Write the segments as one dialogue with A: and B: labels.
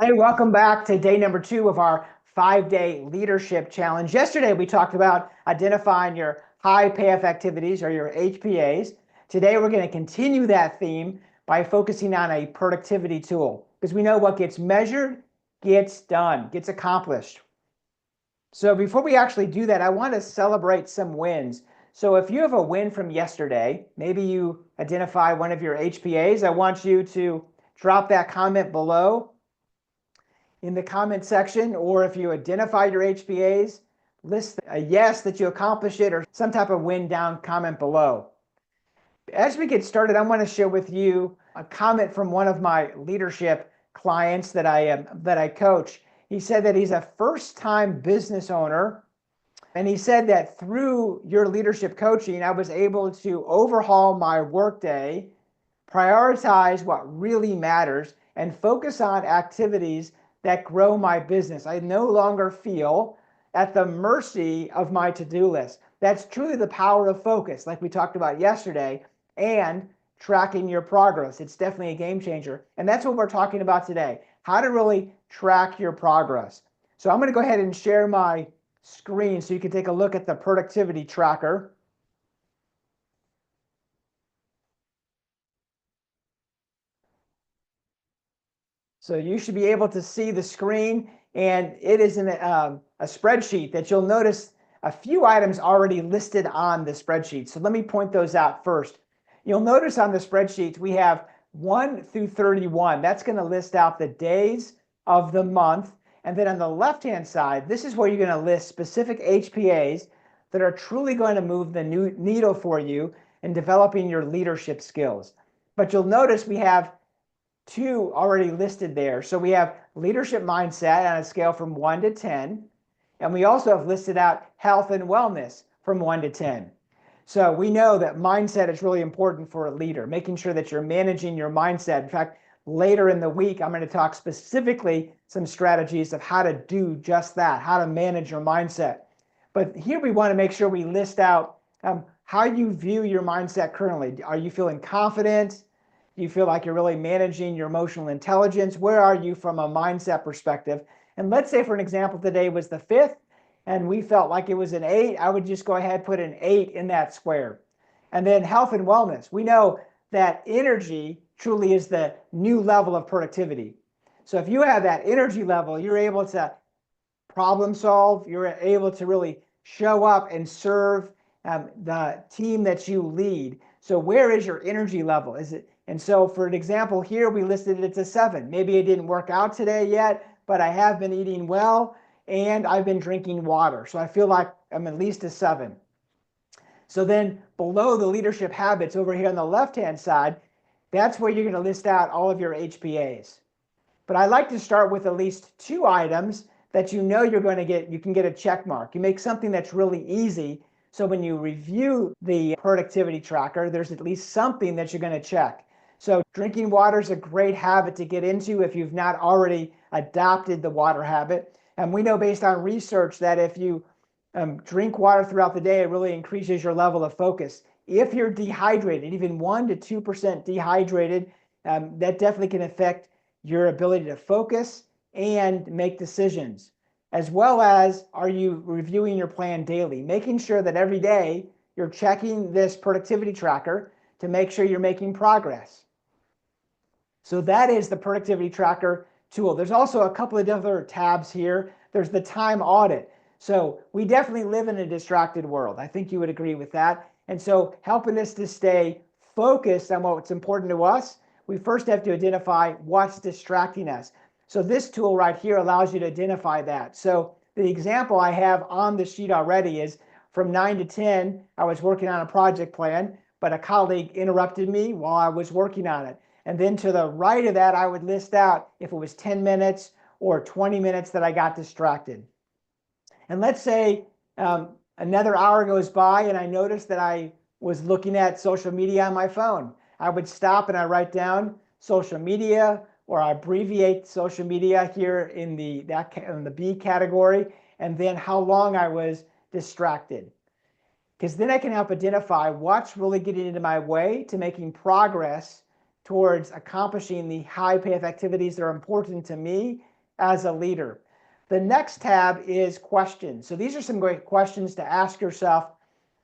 A: Hey, welcome back to day number 2 of our 5-day leadership challenge. Yesterday, we talked about identifying your high payoff activities or your HPAs. Today, we're going to continue that theme by focusing on a productivity tool because we know what gets measured gets done, gets accomplished. So before we actually do that, I want to celebrate some wins. So if you have a win from yesterday, maybe you identify one of your HPAs, I want you to drop that comment below in the comment section, or if you identify your HPAs, list a yes that you accomplished it or some type of win down comment below. As we get started, I want to share with you a comment from one of my leadership clients that I coach. He said that he's a first-time business owner, and he said that through your leadership coaching, I was able to overhaul my workday, prioritize what really matters, and focus on activities that grow my business. I no longer feel at the mercy of my to-do list. That's truly the power of focus, like we talked about yesterday, and tracking your progress. It's definitely a game changer. And that's what we're talking about today, how to really track your progress. So I'm going to go ahead and share my screen so you can take a look at the productivity tracker. So you should be able to see the screen, and it is in a spreadsheet that you'll notice a few items already listed on the spreadsheet. So let me point those out first. You'll notice on the spreadsheet we have 1 through 31. That's going to list out the days of the month. And then on the left-hand side, this is where you're going to list specific HPAs that are truly going to move the needle for you in developing your leadership skills. But you'll notice we have 2 already listed there. So we have leadership mindset on a scale from 1 to 10. And we also have listed out health and wellness from 1 to 10. So we know that mindset is really important for a leader, making sure that you're managing your mindset. In fact, later in the week, I'm going to talk specifically some strategies of how to do just that, how to manage your mindset. But here we want to make sure we list out how you view your mindset currently. Are you feeling confident? Do you feel like you're really managing your emotional intelligence? Where are you from a mindset perspective? And let's say, for an example, today was the 5th, and we felt like it was an 8. I would just go ahead and put an 8 in that square. And then health and wellness. We know that energy truly is the new level of productivity. So if you have that energy level, you're able to problem solve. You're able to really show up and serve the team that you lead. So where is your energy level? Is it? And so for an example here, we listed it as a 7. Maybe it didn't work out today yet, but I have been eating well and I've been drinking water. So I feel like I'm at least a 7. So then below the leadership habits over here on the left-hand side, that's where you're going to list out all of your HPAs. But I like to start with at least 2 items that you know you're going to get, you can get a check mark. You make something that's really easy. So when you review the productivity tracker, there's at least something that you're going to check. So drinking water is a great habit to get into if you've not already adopted the water habit. And we know based on research that if you drink water throughout the day, it really increases your level of focus. If you're dehydrated, even 1 to 2% dehydrated, that definitely can affect your ability to focus and make decisions. As well as, are you reviewing your plan daily? Making sure that every day you're checking this productivity tracker to make sure you're making progress. So that is the productivity tracker tool. There's also a couple of other tabs here. There's the time audit. So we definitely live in a distracted world. I think you would agree with that. And so helping us to stay focused on what's important to us, we first have to identify what's distracting us. So this tool right here allows you to identify that. So the example I have on the sheet already is from 9 to 10, I was working on a project plan, but a colleague interrupted me while I was working on it. And then to the right of that, I would list out if it was 10 minutes or 20 minutes that I got distracted. And let's say another hour goes by and I noticed that I was looking at social media on my phone. I would stop and I write down social media, or I abbreviate social media here in the B category, and then how long I was distracted. Because then I can help identify what's really getting into my way to making progress towards accomplishing the high payoff activities that are important to me as a leader. The next tab is questions. So these are some great questions to ask yourself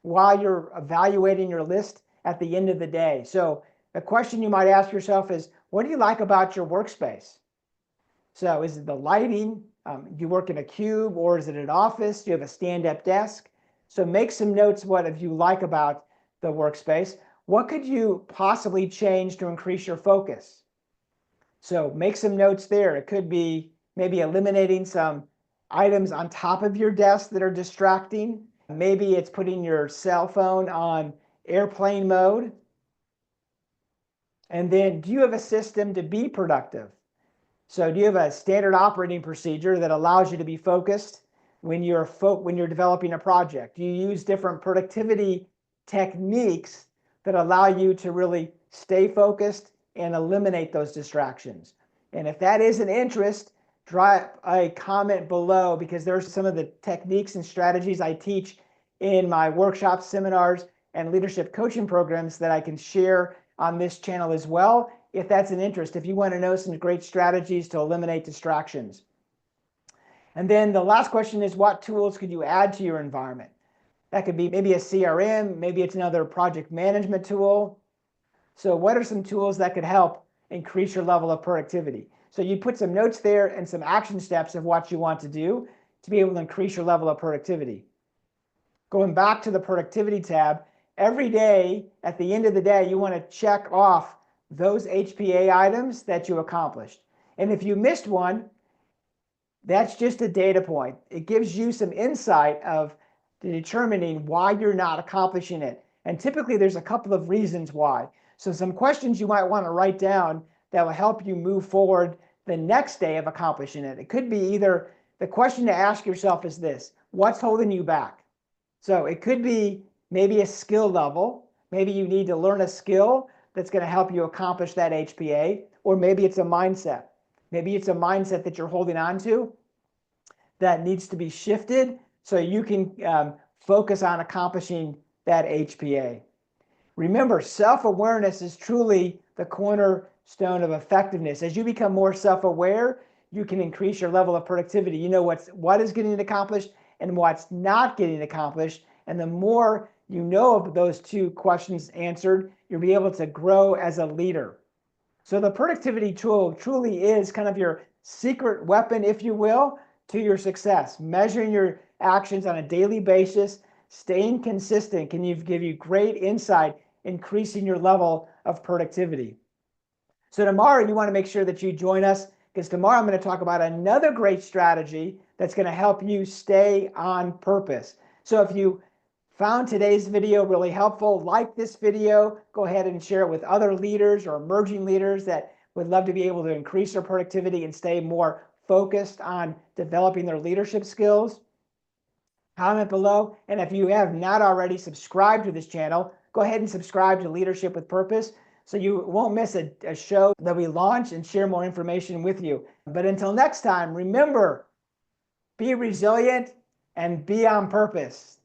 A: while you're evaluating your list at the end of the day. So a question you might ask yourself is, what do you like about your workspace? So is it the lighting? Do you work in a cube, or is it an office? Do you have a stand-up desk? So make some notes what you like about the workspace. What could you possibly change to increase your focus? So make some notes there. It could be maybe eliminating some items on top of your desk that are distracting. Maybe it's putting your cell phone on airplane mode. And then, do you have a system to be productive? So do you have a standard operating procedure that allows you to be focused when you're developing a project? Do you use different productivity techniques that allow you to really stay focused and eliminate those distractions? And if that is an interest, drop a comment below, because there's some of the techniques and strategies I teach in my workshops, seminars, and leadership coaching programs that I can share on this channel as well, if that's an interest, if you want to know some great strategies to eliminate distractions. And then the last question is, what tools could you add to your environment? That could be maybe a CRM, maybe it's another project management tool. So what are some tools that could help increase your level of productivity? So you put some notes there and some action steps of what you want to do to be able to increase your level of productivity. Going back to the productivity tab, every day at the end of the day, you want to check off those HPA items that you accomplished. And if you missed one, that's just a data point. It gives you some insight of determining why you're not accomplishing it. And typically there's a couple of reasons why. So some questions you might want to write down that will help you move forward the next day of accomplishing it. It could be either, the question to ask yourself is this: what's holding you back? So it could be maybe a skill level. Maybe you need to learn a skill that's going to help you accomplish that HPA, or maybe it's a mindset. Maybe it's a mindset that you're holding on to that needs to be shifted so you can focus on accomplishing that HPA. Remember, self-awareness is truly the cornerstone of effectiveness. As you become more self-aware, you can increase your level of productivity. You know what is getting accomplished and what's not getting accomplished. And the more you know of those two questions answered, you'll be able to grow as a leader. So the productivity tool truly is kind of your secret weapon, if you will, to your success. Measuring your actions on a daily basis, staying consistent can give you great insight, increasing your level of productivity. So tomorrow you want to make sure that you join us, because tomorrow I'm going to talk about another great strategy that's going to help you stay on purpose. So if you found today's video really helpful, like this video, go ahead and share it with other leaders or emerging leaders that would love to be able to increase their productivity and stay more focused on developing their leadership skills. Comment below. And if you have not already subscribed to this channel, go ahead and subscribe to Leadership with Purpose so you won't miss a show that we launch and share more information with you. But until next time, remember, be resilient and be on purpose.